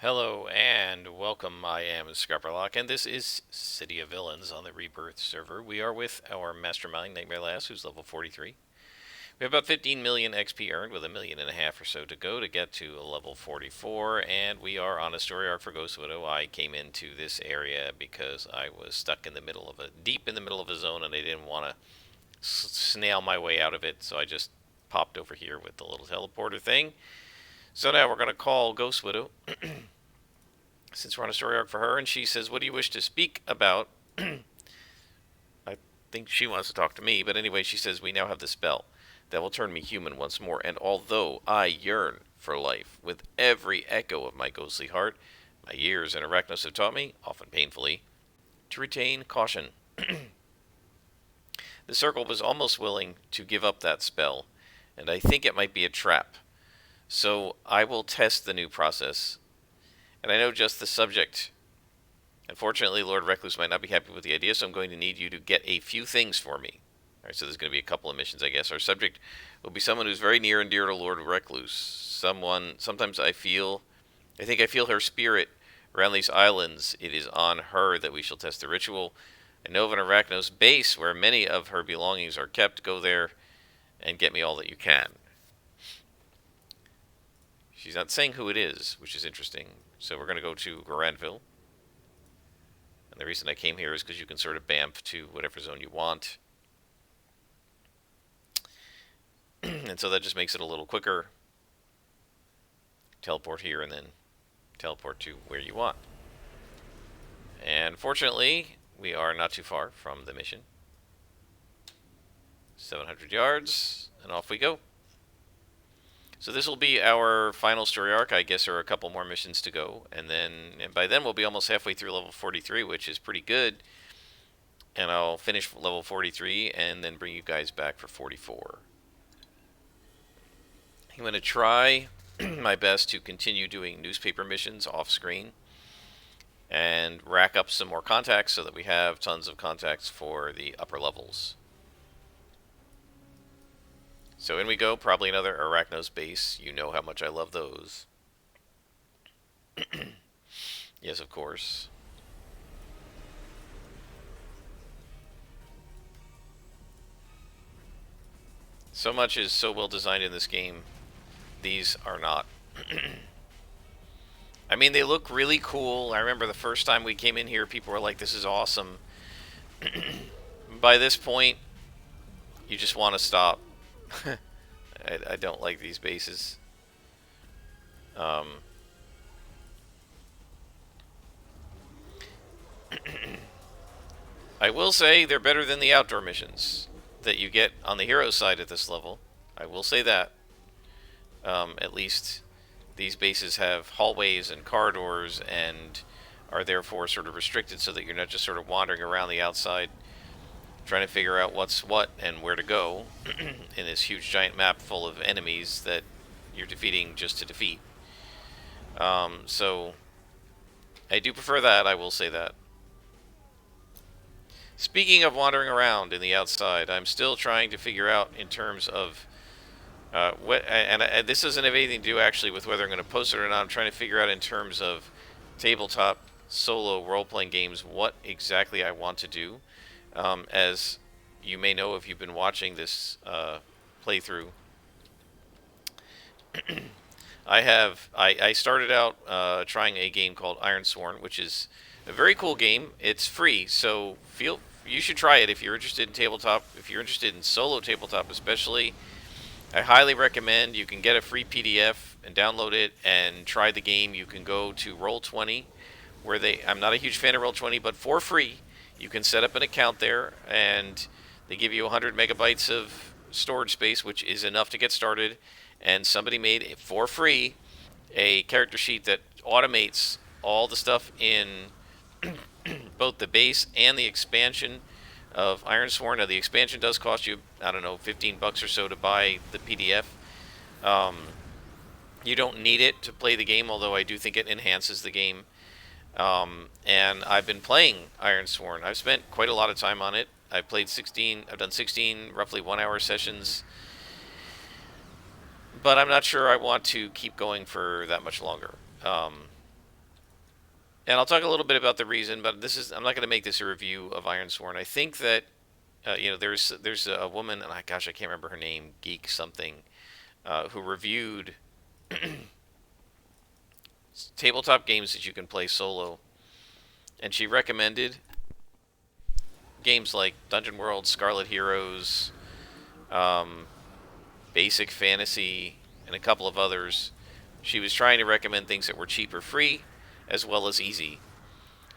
Hello and welcome. I am Scrapperlock, and this is City of Villains on the Rebirth server. We are with our Mastermind, Nightmare Lass, who's level 43. We have about 15 million XP earned, with 1.5 million or so to go to get to level 44, and we are on a story arc for Ghost Widow. I came into this area because I was stuck in the middle of deep in the middle of a zone, and I didn't want to snail my way out of it, so I just popped over here with the little teleporter thing. So now we're going to call Ghost Widow since we're on a story arc for her, and she says, "What do you wish to speak about?" I think she wants to talk to me, but anyway, she says, "We now have the spell that will turn me human once more, and although I yearn for life with every echo of my ghostly heart, my years in Arachnos have taught me, often painfully, to retain caution." The circle was almost willing to give up that spell, and I think it might be a trap. So I will test the new process, and I know just the subject. Unfortunately, Lord Recluse might not be happy with the idea, so I'm going to need you to get a few things for me. Alright, so there's going to be a couple of missions, I guess. Our subject will be someone who's very near and dear to Lord Recluse. Sometimes I think I feel her spirit around these islands. It is on her that we shall test the ritual. I know of an Arachnos base where many of her belongings are kept. Go there and get me all that you can. She's not saying who it is, which is interesting. So we're going to go to Granville. And the reason I came here is because you can sort of bamf to whatever zone you want. And so that just makes it a little quicker. Teleport here and then teleport to where you want. And fortunately, we are not too far from the mission. 700 yards, and off we go. So this will be our final story arc. I guess there are a couple more missions to go, and by then we'll be almost halfway through level 43, which is pretty good. And I'll finish level 43 and then bring you guys back for 44. I'm going to try my best to continue doing newspaper missions off screen and rack up some more contacts so that we have tons of contacts for the upper levels. So in we go, probably another Arachnos base. You know how much I love those. Yes, of course. So much is so well designed in this game. These are not. I mean, they look really cool. I remember the first time we came in here, people were like, "This is awesome." By this point, you just want to stop. I don't like these bases. I will say they're better than the outdoor missions that you get on the hero side at this level. I will say that. At least these bases have hallways and corridors and are therefore sort of restricted so that you're not just sort of wandering around the outside trying to figure out what's what and where to go in this huge giant map full of enemies that you're defeating just to defeat. So I do prefer that, I will say that. Speaking of wandering around in the outside, I'm still trying to figure out in terms of this doesn't have anything to do actually with whether I'm going to post it or not. I'm trying to figure out in terms of tabletop solo role-playing games what exactly I want to do. As you may know if you've been watching this playthrough, I started out trying a game called Ironsworn, which is a very cool game. It's free, so you should try it if you're interested in tabletop. If you're interested in solo tabletop, especially, I highly recommend. You can get a free PDF and download it and try the game. You can go to Roll20, where I'm not a huge fan of Roll20, but for free, you can set up an account there, and they give you 100 megabytes of storage space, which is enough to get started. And somebody made, for free, a character sheet that automates all the stuff in both the base and the expansion of Ironsworn. Now, the expansion does cost you, I don't know, $15 or so to buy the PDF. You don't need it to play the game, although I do think it enhances the game. And I've been playing Ironsworn. I've spent quite a lot of time on it. I've done 16 roughly 1-hour sessions. But I'm not sure I want to keep going for that much longer. And I'll talk a little bit about the reason, but I'm not going to make this a review of Ironsworn. I think that there's a woman, and gosh, I can't remember her name, Geek something, who reviewed tabletop games that you can play solo, and she recommended games like Dungeon World, Scarlet Heroes, um, Basic Fantasy, and a couple of others. She was trying to recommend things that were cheap or free, as well as easy.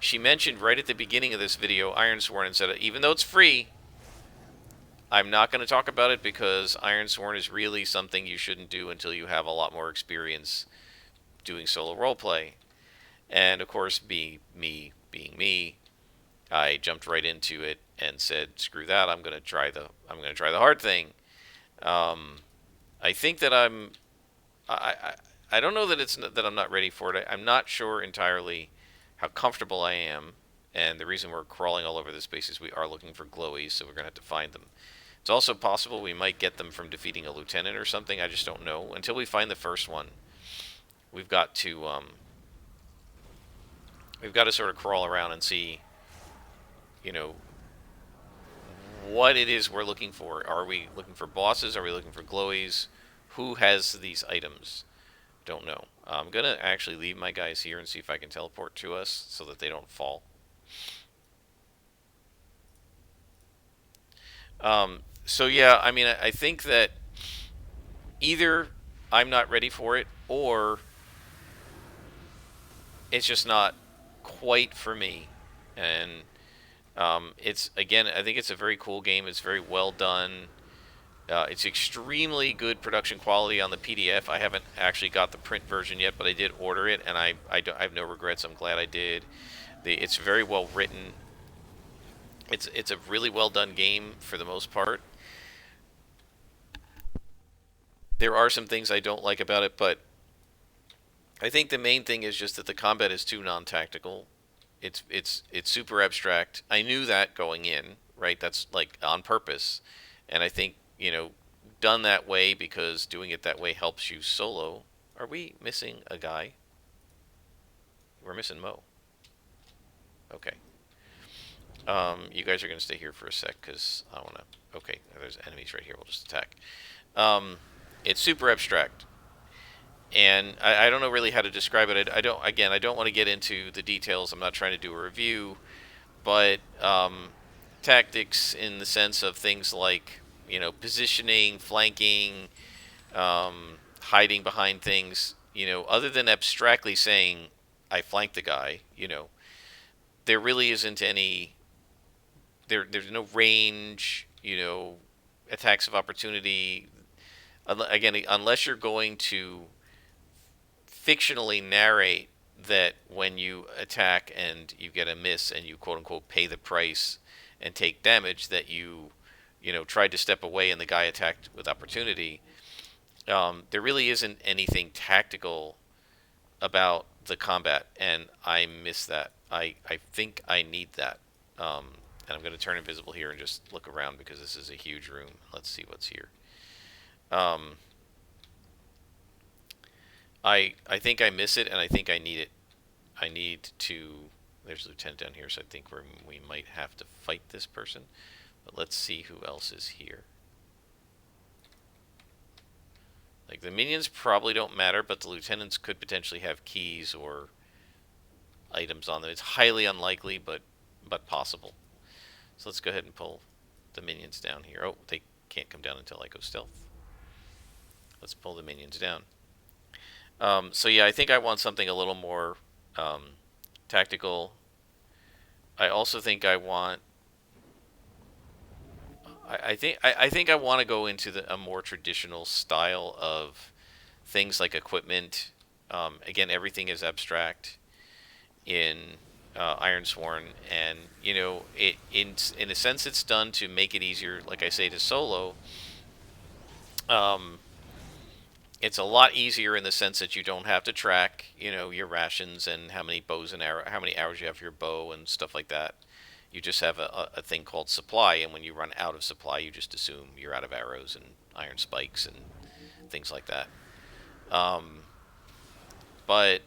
She mentioned right at the beginning of this video Ironsworn and said, even though it's free, I'm not going to talk about it because Ironsworn is really something you shouldn't do until you have a lot more experience doing solo roleplay. And of course, me being me, I jumped right into it and said, "Screw that! I'm going to try the hard thing." Um, I think that I don't know that that I'm not ready for it. I'm not sure entirely how comfortable I am, and the reason we're crawling all over the space is we are looking for glowies, so we're gonna have to find them. It's also possible we might get them from defeating a lieutenant or something. I just don't know. Until we find the first one, we've got to sort of crawl around and see, you know, what it is we're looking for. Are we looking for bosses? Are we looking for glowies? Who has these items? Don't know. I'm gonna actually leave my guys here and see if I can teleport to us so that they don't fall. So yeah, I mean, I think that either I'm not ready for it, or it's just not quite for me. And it's again, I think it's a very cool game. It's very well done. It's extremely good production quality on the PDF. I haven't actually got the print version yet, but I did order it, and I have no regrets. I'm glad I did. It's very well written. It's a really well done game for the most part. There are some things I don't like about it, but I think the main thing is just that the combat is too non-tactical. It's super abstract. I knew that going in, right? That's like on purpose, and I think done that way because doing it that way helps you solo. Are we missing a guy? We're missing Mo. Okay. You guys are gonna stay here for a sec because I wanna. Okay, there's enemies right here. We'll just attack. Um, it's super abstract, and I don't know really how to describe it. I don't. Again, I don't want to get into the details. I'm not trying to do a review, but tactics in the sense of things like positioning, flanking, hiding behind things. Other than abstractly saying I flanked the guy, there really isn't any. There's no range. Attacks of opportunity. Again, unless you're going to fictionally narrate that when you attack and you get a miss and you quote unquote pay the price and take damage, that you tried to step away and the guy attacked with opportunity. There really isn't anything tactical about the combat, and I miss that. I think I need that. And I'm going to turn invisible here and just look around because this is a huge room. Let's see what's here. Um, I think I miss it, and I think I need it. I need to. There's a lieutenant down here, so I think we might have to fight this person. But let's see who else is here. Like, the minions probably don't matter, but the lieutenants could potentially have keys or items on them. It's highly unlikely, but possible. So let's go ahead and pull the minions down here. Oh, they can't come down until I go stealth. Let's pull the minions down. So yeah, I think I want something a little more tactical. I also think I want. I think I want to go into a more traditional style of things like equipment. Again, everything is abstract in Ironsworn, and it in a sense it's done to make it easier. Like I say, to solo. It's a lot easier in the sense that you don't have to track, your rations and how many how many arrows you have for your bow and stuff like that. You just have a thing called supply, and when you run out of supply, you just assume you're out of arrows and iron spikes and things like that. Um, but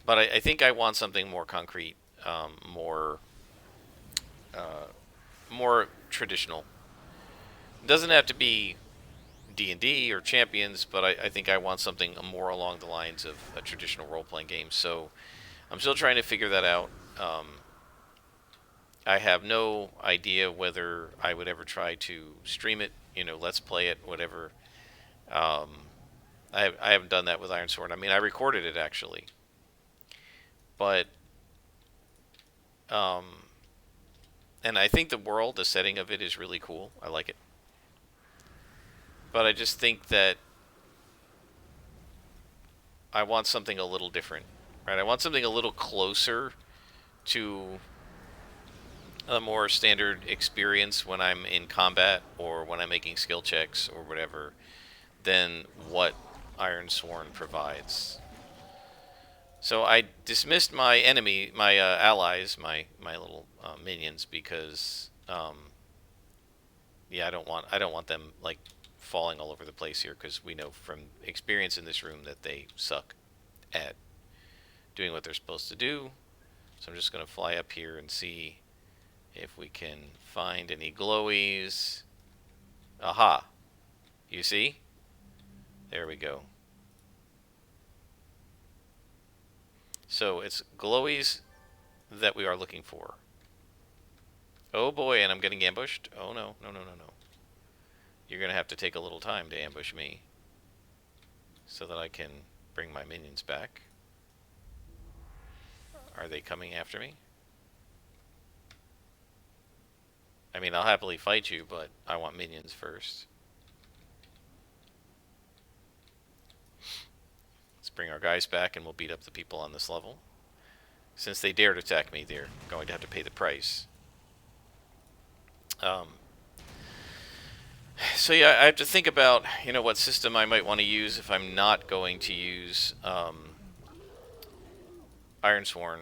but I think I want something more concrete, more more traditional. It doesn't have to be D&D or Champions, but I think I want something more along the lines of a traditional role-playing game. So I'm still trying to figure that out. I have no idea whether I would ever try to stream it, let's play it, whatever. Um, I haven't done that with Iron Sword. I mean, I recorded it actually, but um, and I think the world, the setting of it is really cool. I like it, but I just think that I want something a little different, right? I want something a little closer to a more standard experience when I'm in combat or when I'm making skill checks or whatever than what Iron Sworn provides. So I dismissed my enemy, my allies, my little minions because yeah, I don't want them like falling all over the place here because we know from experience in this room that they suck at doing what they're supposed to do. So I'm just going to fly up here and see if we can find any glowies. Aha. You see? There we go. So it's glowies that we are looking for. Oh boy, and I'm getting ambushed. Oh no, no, no, no, no. You're going to have to take a little time to ambush me so that I can bring my minions back. Are they coming after me? I mean, I'll happily fight you, but I want minions first. Let's bring our guys back and we'll beat up the people on this level. Since they dared attack me, they're going to have to pay the price. So yeah, I have to think about, what system I might want to use if I'm not going to use Ironsworn.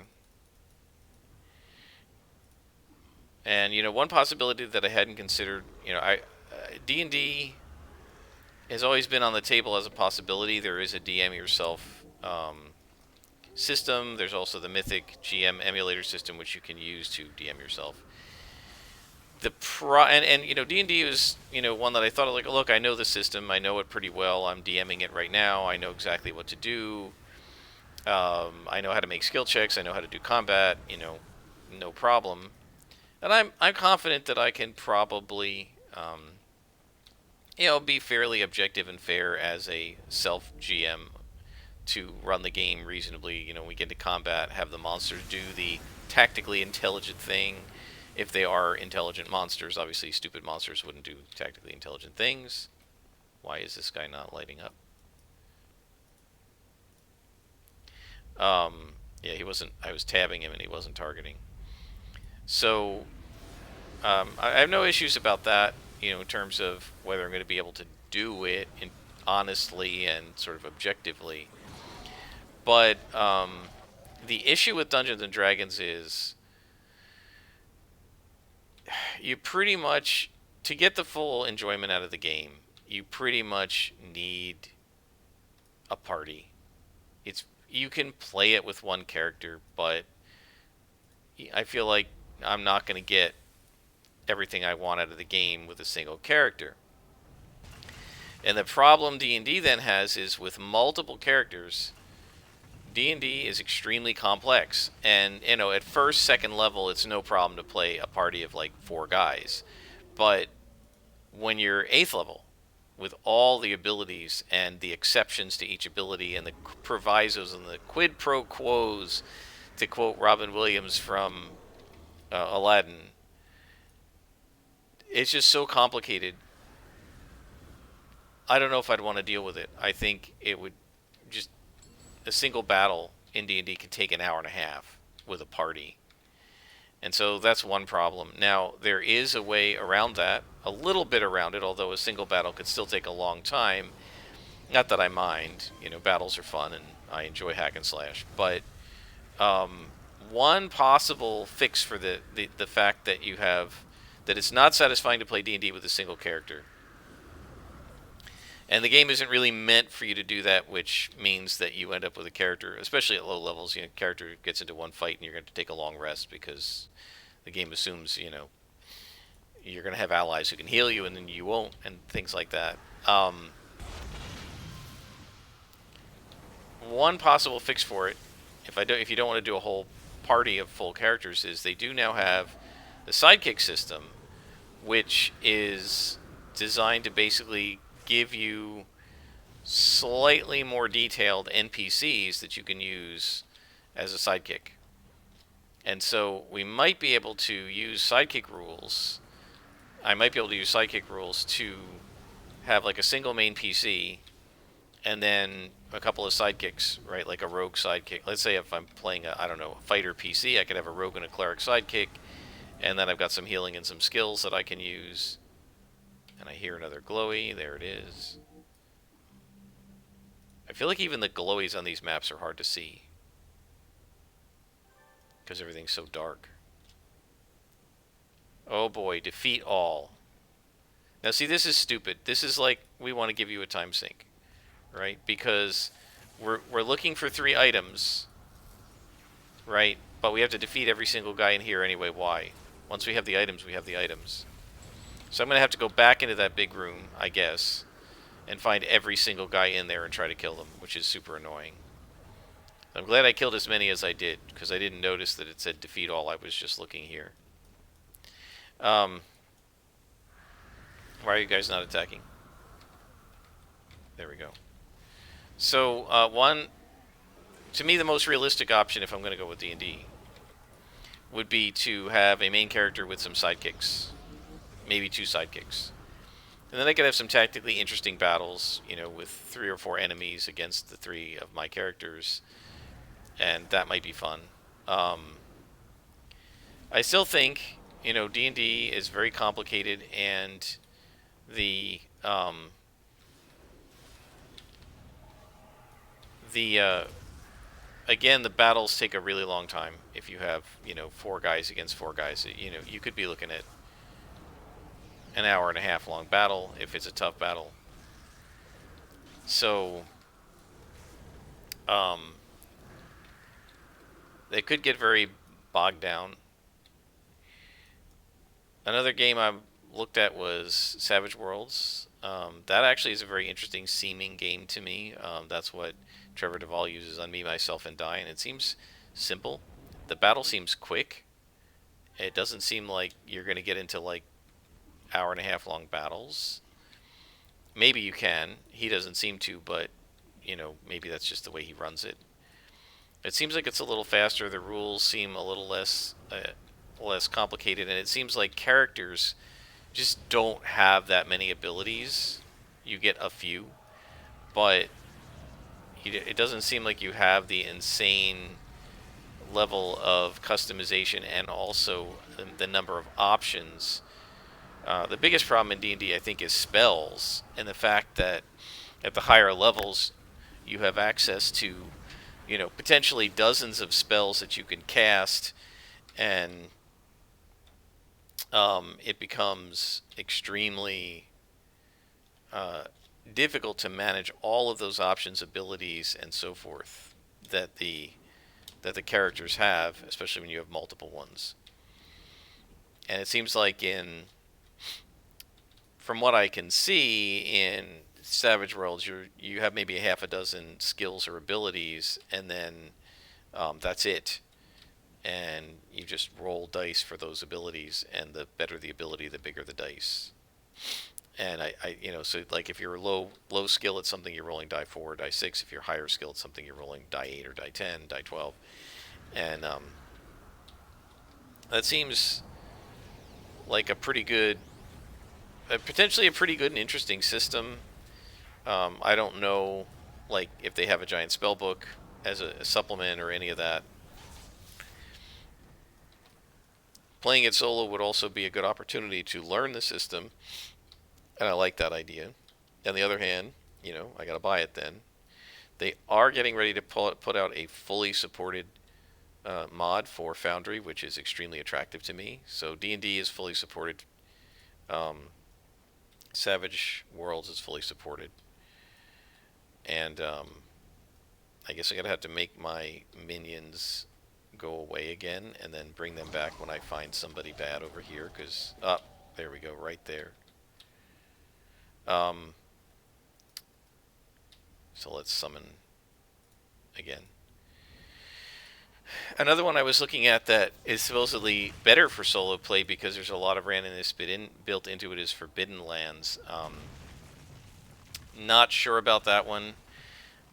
And one possibility that I hadn't considered, D&D has always been on the table as a possibility. There is a DM yourself system. There's also the Mythic GM emulator system, which you can use to DM yourself. D&D was one that I thought like, look, I know the system, I know it pretty well. I'm DMing it right now. I know exactly what to do. I know how to make skill checks. I know how to do combat. No problem. And I'm confident that I can probably be fairly objective and fair as a self GM to run the game reasonably. We get to combat, have the monsters do the tactically intelligent thing. If they are intelligent monsters, obviously stupid monsters wouldn't do tactically intelligent things. Why is this guy not lighting up? Yeah, he wasn't. I was tabbing him and he wasn't targeting. So I have no issues about that. In terms of whether I'm going to be able to do it honestly and sort of objectively. But the issue with Dungeons and Dragons is you pretty much, to get the full enjoyment out of the game, you pretty much need a party. You can play it with one character, but I feel like I'm not going to get everything I want out of the game with a single character. And the problem D&D then has is with multiple characters, D&D is extremely complex. And, at first, second level, it's no problem to play a party of like 4 guys. But when you're 8th level, with all the abilities and the exceptions to each ability and the provisos and the quid pro quos, to quote Robin Williams from Aladdin, it's just so complicated. I don't know if I'd want to deal with it. I think it would just, a single battle in D&D could take an hour and a half with a party. And so that's one problem. Now, there is a way around that, a little bit around it, although a single battle could still take a long time. Not that I mind. Battles are fun and I enjoy hack and slash. But one possible fix for the fact that you have, that it's not satisfying to play D&D with a single character, And the game isn't really meant for you to do that, which means that you end up with a character, especially at low levels, character gets into one fight and you're going to take a long rest because the game assumes, you're going to have allies who can heal you and then you won't, and things like that. One possible fix for it, if you don't want to do a whole party of full characters, is they do now have the sidekick system, which is designed to basically give you slightly more detailed NPCs that you can use as a sidekick. And so we might be able to use sidekick rules. I might be able to use sidekick rules to have like a single main PC and then a couple of sidekicks, right? Like a rogue sidekick. Let's say if I'm playing a fighter PC, I could have a rogue and a cleric sidekick, and then I've got some healing and some skills that I can use. And I hear another glowy. There it is. I feel like even the glowies on these maps are hard to see because everything's so dark. Oh boy, defeat all. Now see, this is stupid. This is like we want to give you a time sink, right? Because we're looking for 3 items, right? But we have to defeat every single guy in here anyway. Why? Once we have the items, we have the items. So I'm going to have to go back into that big room, I guess, and find every single guy in there and try to kill them, which is super annoying. I'm glad I killed as many as I did, because I didn't notice that it said defeat all. I was just looking here. Why are you guys not attacking? There we go. So, to me, the most realistic option, if I'm going to go with D&D, would be to have a main character with some sidekicks. Maybe 2 sidekicks. And then I could have some tactically interesting battles, with 3 or 4 enemies against the 3 of my characters. And that might be fun. I still think, D&D is very complicated, and again, the battles take a really long time. If you have, 4 guys against 4 guys, you could be looking at an hour and a half long battle if it's a tough battle. So, they could get very bogged down. Another game I looked at was Savage Worlds. That actually is a very interesting seeming game to me. That's what Trevor Duvall uses on Me, Myself, and Die, and it seems simple. The battle seems quick. It doesn't seem like you're going to get into like hour and a half long battles. Maybe you can. He doesn't seem to, but maybe that's just the way he runs it. It seems like it's a little faster. The rules seem a little less complicated, and it seems like characters just don't have that many abilities. You get a few, but it doesn't seem like you have the insane level of customization and also the number of options. The biggest problem in D&D, I think, is spells, and the fact that at the higher levels you have access to, potentially dozens of spells that you can cast, and it becomes extremely difficult to manage all of those options, abilities, and so forth that the characters have, especially when you have multiple ones. And it seems like from what I can see in Savage Worlds, you have maybe a half a dozen skills or abilities, and then that's it. And you just roll dice for those abilities, and the better the ability, the bigger the dice. And so like if you're low skill at something, you're rolling die 4 or die 6. If you're higher skill at something, you're rolling die 8 or die 10, die 12. And that seems like potentially a pretty good and interesting system. I don't know, like, if they have a giant spell book as a supplement or any of that. Playing it solo would also be a good opportunity to learn the system, and I like that idea. On the other hand, I gotta buy it then. They are getting ready to put out a fully supported mod for Foundry, which is extremely attractive to me. So D&D is fully supported. Savage Worlds is fully supported. And I guess I'm gonna have to make my minions go away again and then bring them back when I find somebody bad over here. Cause there we go, right there. Um, so let's summon again. Another one I was looking at that is supposedly better for solo play because there's a lot of randomness built into it is Forbidden Lands. Not sure about that one.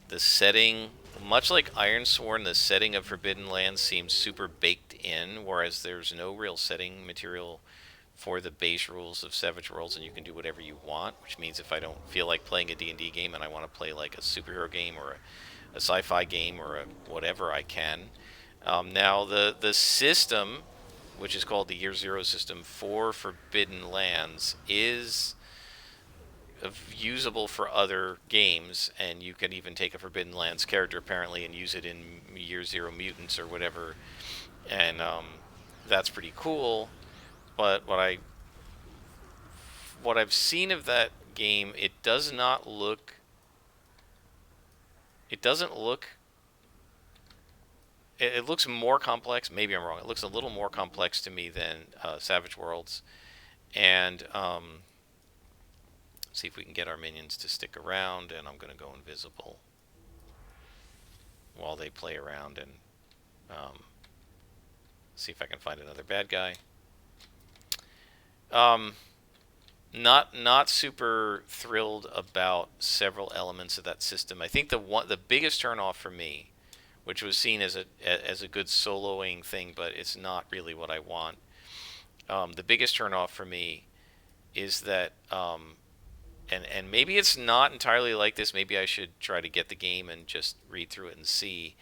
The setting, much like Ironsworn, the setting of Forbidden Lands seems super baked in, whereas there's no real setting material for the base rules of Savage Worlds, and you can do whatever you want, which means if I don't feel like playing a D&D game and I want to play like a superhero game or a sci-fi game or a whatever, I can. Now, the system, which is called the Year Zero system for Forbidden Lands, is usable for other games, and you can even take a Forbidden Lands character apparently and use it in Year Zero Mutants or whatever, and that's pretty cool. But what I've seen of that game, it does not look. It doesn't look. It looks more complex. Maybe I'm wrong. It looks a little more complex to me than Savage Worlds, and see if we can get our minions to stick around. And I'm going to go invisible while they play around and see if I can find another bad guy. Not super thrilled about several elements of that system. I think the biggest turnoff for me, which was seen as a good soloing thing, but it's not really what I want. The biggest turnoff for me is that, and maybe it's not entirely like this. Maybe I should try to get the game and just read through it and see.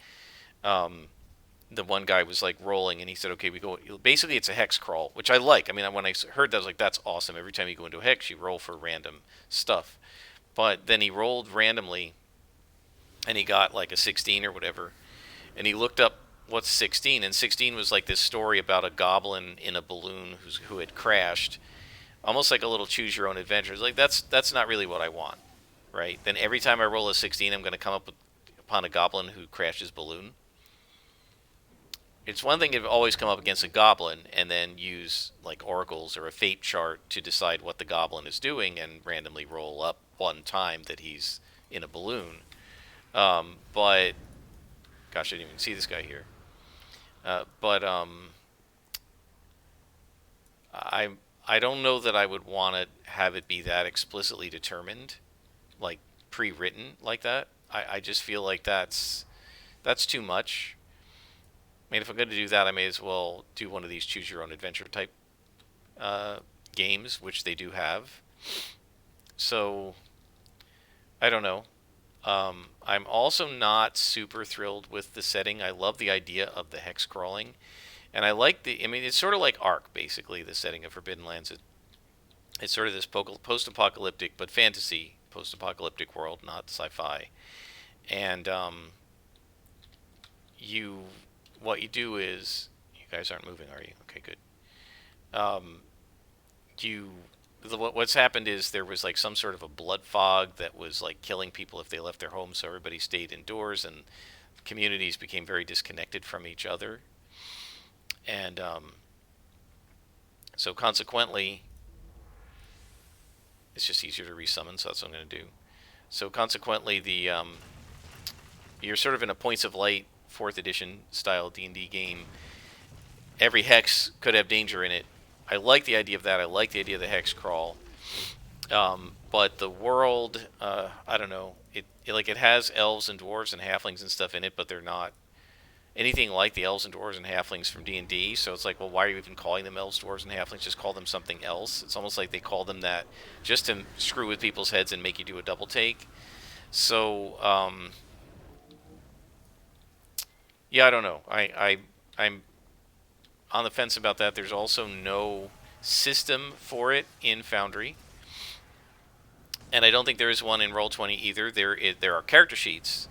The one guy was like rolling, and he said, "Okay, we go." Basically, it's a hex crawl, which I like. I mean, when I heard that, I was like, "That's awesome!" Every time you go into a hex, you roll for random stuff. But then he rolled randomly, and he got like a 16 or whatever, and he looked up what's 16, and 16 was like this story about a goblin in a balloon who had crashed, almost like a little choose your own adventure. It's like that's not really what I want, right? Then every time I roll a 16, I'm going to come upon a goblin who crashed his balloon. It's one thing to always come up against a goblin and then use like oracles or a fate chart to decide what the goblin is doing and randomly roll up one time that he's in a balloon. But gosh, I didn't even see this guy here. But I don't know that I would want to have it be that explicitly determined, like pre-written like that. I just feel like that's too much. I mean, if I'm going to do that, I may as well do one of these choose your own adventure type games, which they do have. So I don't know. I'm also not super thrilled with the setting. I love the idea of the hex crawling, and I like I mean, it's sort of like Ark, basically, the setting of Forbidden Lands. It's sort of this post-apocalyptic, but fantasy post-apocalyptic world, not sci-fi. And what you do is, you guys aren't moving, are you? Okay, good. Um, what's happened is there was like some sort of a blood fog that was like killing people if they left their homes, so everybody stayed indoors, and communities became very disconnected from each other. And so consequently, it's just easier to resummon, so that's what I'm going to do. So consequently, you're sort of in a Points of Light 4th edition style D&D game. Every hex could have danger in it. I like the idea of that. I like the idea of the hex crawl. But the world, I don't know. It has elves and dwarves and halflings and stuff in it, but they're not anything like the elves and dwarves and halflings from D&D. So it's like, well, why are you even calling them elves, dwarves, and halflings? Just call them something else. It's almost like they call them that just to screw with people's heads and make you do a double take. So, yeah, I don't know. I'm on the fence about that. There's also no system for it in Foundry, and I don't think there is one in Roll20 either. There are character sheets,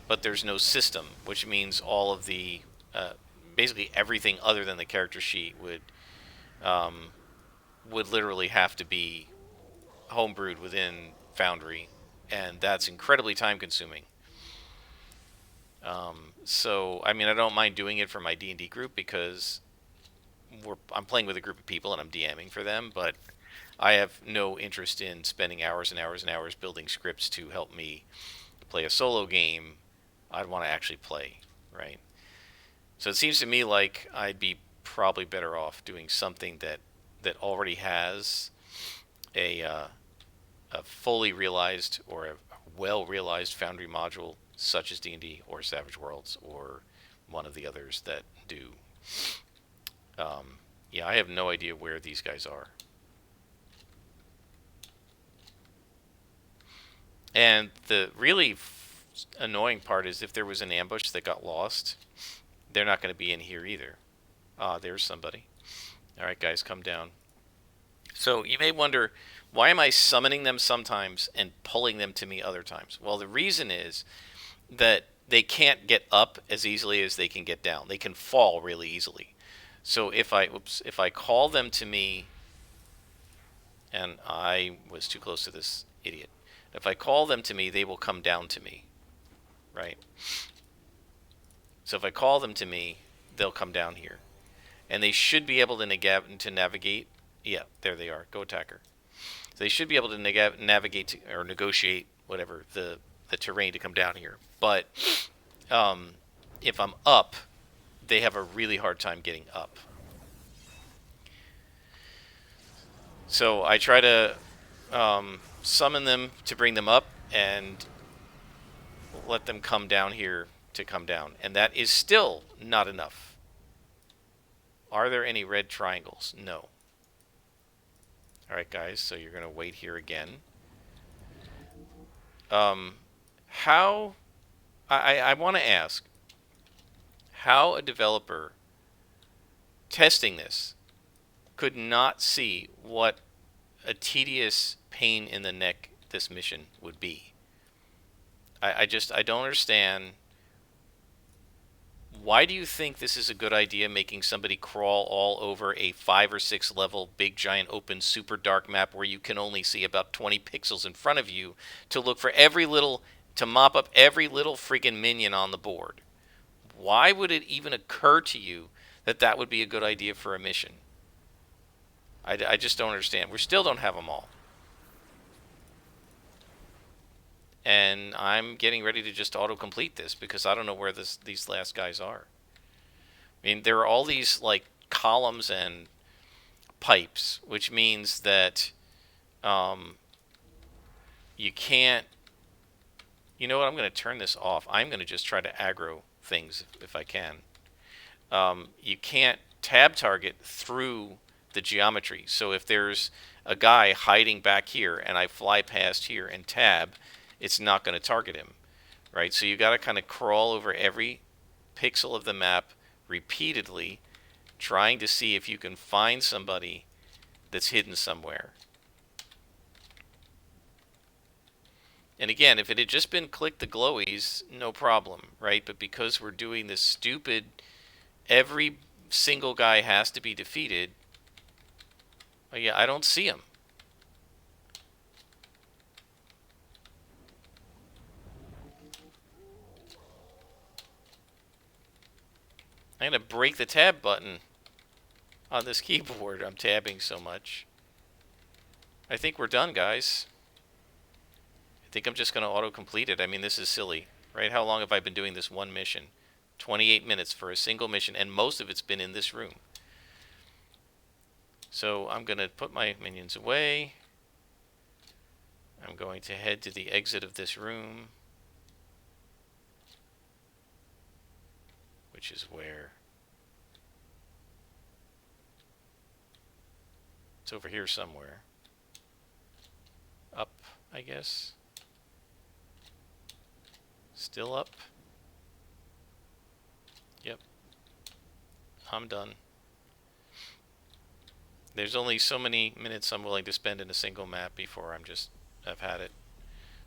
but there's no system, which means all of the basically everything other than the character sheet would literally have to be homebrewed within Foundry and that's incredibly time consuming. So I mean, I don't mind doing it for my D&D group because I'm playing with a group of people and I'm DMing for them, but I have no interest in spending hours and hours and hours building scripts to help me play a solo game. I'd want to actually play, right? So it seems to me like I'd be probably better off doing something that already has a a fully realized or a well realized Foundry module, such as D&D or Savage Worlds or one of the others that do. Yeah, I have no idea where these guys are. And the really annoying part is if there was an ambush that got lost, they're not going to be in here either. Ah, there's somebody. All right, guys, come down. So you may wonder, why am I summoning them sometimes and pulling them to me other times? Well, the reason is that they can't get up as easily as they can get down. They can fall really easily. So if I call them to me, and I was too close to this idiot. If I call them to me, they will come down to me, right? So if I call them to me, they'll come down here. And they should be able to navigate. Yeah, there they are. Go attacker. So they should be able to navigate or negotiate whatever the terrain to come down here. But if I'm up, they have a really hard time getting up. So I try to summon them to bring them up and let them come down here to come down. And that is still not enough. Are there any red triangles? No. Alright, guys, so you're going to wait here again. How... I want to ask how a developer testing this could not see what a tedious pain in the neck this mission would be. I don't understand. Why do you think this is a good idea, making somebody crawl all over a 5 or 6 level big giant open super dark map where you can only see about 20 pixels in front of you to look for to mop up every little freaking minion on the board? Why would it even occur to you that that would be a good idea for a mission? I just don't understand. We still don't have them all. And I'm getting ready to just autocomplete this because I don't know where these last guys are. I mean, there are all these like columns and pipes, which means that you can't. You know what? I'm going to turn this off. I'm going to just try to aggro things if I can. You can't tab target through the geometry. So if there's a guy hiding back here and I fly past here and tab, it's not going to target him, right? So you got to kind of crawl over every pixel of the map repeatedly, trying to see if you can find somebody that's hidden somewhere. And again, if it had just been click the glowies, no problem, right? But because we're doing this stupid, every single guy has to be defeated, oh yeah, I don't see him. I'm going to break the tab button on this keyboard. I'm tabbing so much. I think we're done, guys. I think I'm just going to auto-complete it. I mean, this is silly, right? How long have I been doing this one mission? 28 minutes for a single mission, and most of it's been in this room. So I'm going to put my minions away. I'm going to head to the exit of this room, which is where? It's over here somewhere. Up, I guess. Still up. Yep. I'm done. There's only so many minutes I'm willing to spend in a single map before I've had it.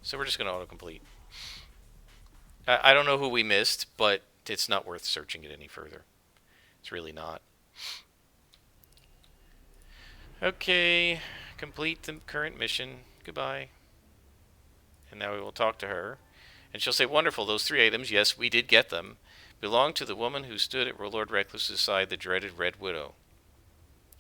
So we're just going to autocomplete. I don't know who we missed, but it's not worth searching it any further. It's really not. Okay, complete the current mission. Goodbye. And now we will talk to her. And she'll say, wonderful, those 3 items, yes, we did get them, belong to the woman who stood at Lord Recluse's side, the dreaded Red Widow.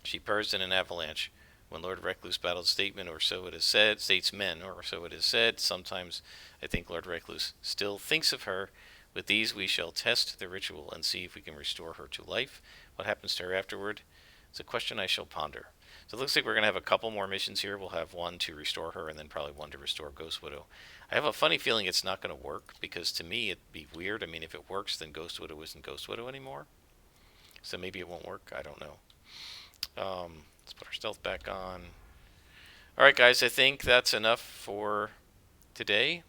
She purrs in an avalanche. When Lord Recluse battled statesmen, or so it is said, statesmen, or so it is said, sometimes I think Lord Recluse still thinks of her. With these we shall test the ritual and see if we can restore her to life. What happens to her afterward? It's a question I shall ponder. So it looks like we're going to have a couple more missions here. We'll have one to restore her and then probably one to restore Ghost Widow. I have a funny feeling it's not going to work because to me it'd be weird. I mean, if it works, then Ghost Widow isn't Ghost Widow anymore. So maybe it won't work. I don't know. Let's put our stealth back on. Alright guys, I think that's enough for today.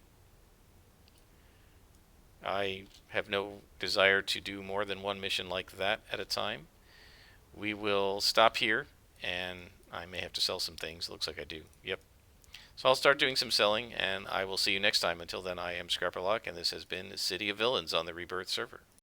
I have no desire to do more than one mission like that at a time. We will stop here, and I may have to sell some things. Looks like I do. Yep. So I'll start doing some selling, and I will see you next time. Until then, I am Scrapperlock, and this has been City of Villains on the Rebirth server.